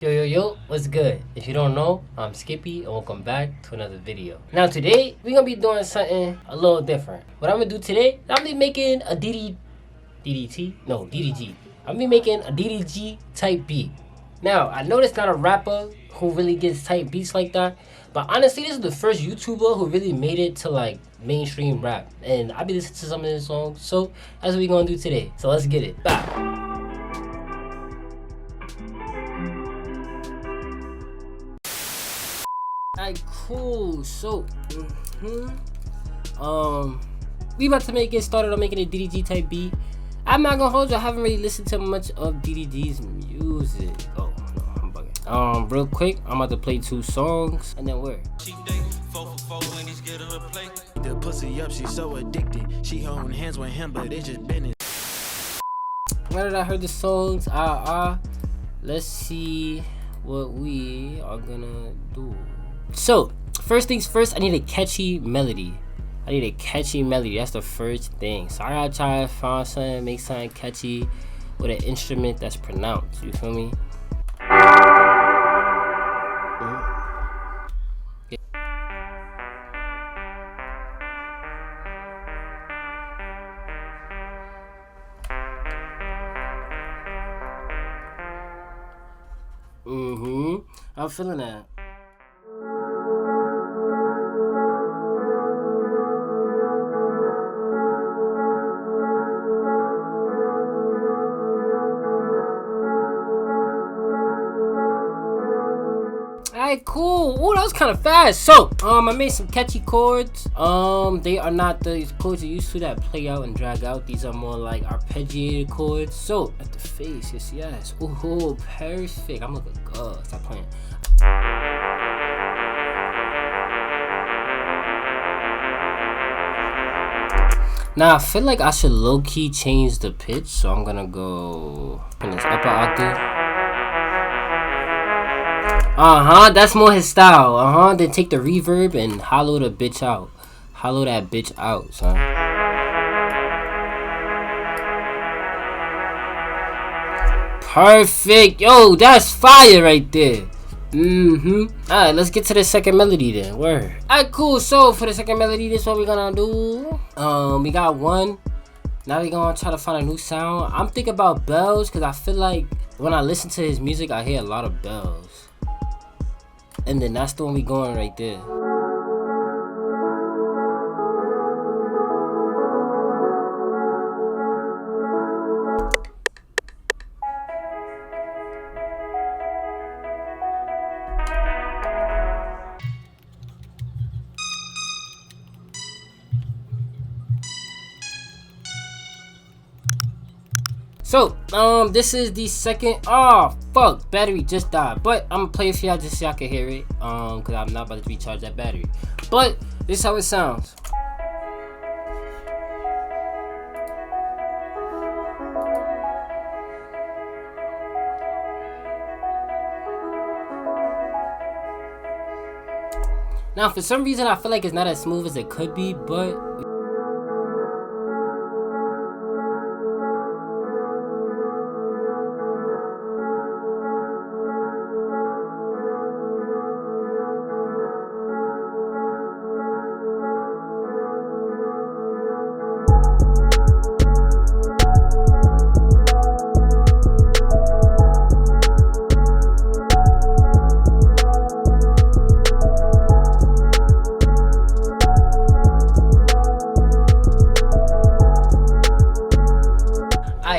Yo, what's good? If you don't know, I'm Skxppy and welcome back to another video. Now today, we're gonna be doing something a little different. What I'm gonna do today, I'm gonna be making a DDG. I'm gonna be making a DDG type beat. Now, I know there's not a rapper who really gets type beats like that, but honestly, this is the first YouTuber who really made it to like mainstream rap. And I'll be listening to some of his songs, so that's what we're gonna do today. So let's get it. Bye. Alright, cool. So, we about to get started on making a DDG type beat. I'm not gonna hold you. I haven't really listened to much of DDG's music. Oh no, I'm bugging. Real quick, I'm about to play 2 songs and then where? The pussy up, she's so addicted. She holding hands with him, but it just been. Where did I heard the songs? Let's see what we are gonna do. So, first things first, I need a catchy melody. That's the first thing. So I gotta try to find something, make something catchy with an instrument that's pronounced. You feel me? I'm feeling that. Alright, cool. Ooh, that was kind of fast. So, I made some catchy chords. They are not the chords you're used to that play out and drag out. These are more like arpeggiated chords. So, at the face, yes. Ooh, perfect. I'm looking good. Stop playing. Now, I feel like I should low-key change the pitch. So, I'm gonna go in this upper octave. That's more his style. Then take the reverb and hollow the bitch out. Hollow that bitch out, son. Perfect. Yo, that's fire right there. Alright, let's get to the second melody then. Word. Alright, cool. So for the second melody, this is what we're gonna do. We got one. Now we're gonna try to find a new sound. I'm thinking about bells because I feel like when I listen to his music, I hear a lot of bells. And then that's the one we going right there. So, this is the second. Oh, fuck, battery just died. But I'm gonna play it for y'all just so y'all can hear it. Cause I'm not about to recharge that battery. But this is how it sounds. Now, for some reason, I feel like it's not as smooth as it could be, but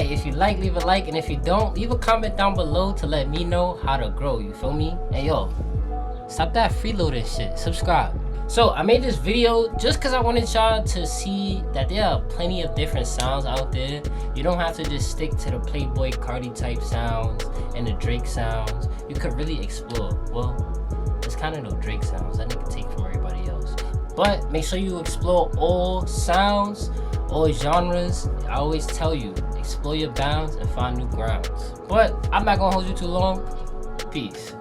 if you like, leave a like, and if you don't, leave a comment down below to let me know how to grow. You feel me? And yo, stop that freeloading shit. Subscribe. So I made this video just because I wanted y'all to see that there are plenty of different sounds out there. You don't have to just stick to the Playboy Cardi type sounds and the Drake sounds. You could really explore. Well, it's kind of no Drake sounds. That nigga take from everybody else. But make sure you explore all sounds, all genres. I always tell you, explore your bounds and find new grounds. But I'm not gonna hold you too long. Peace.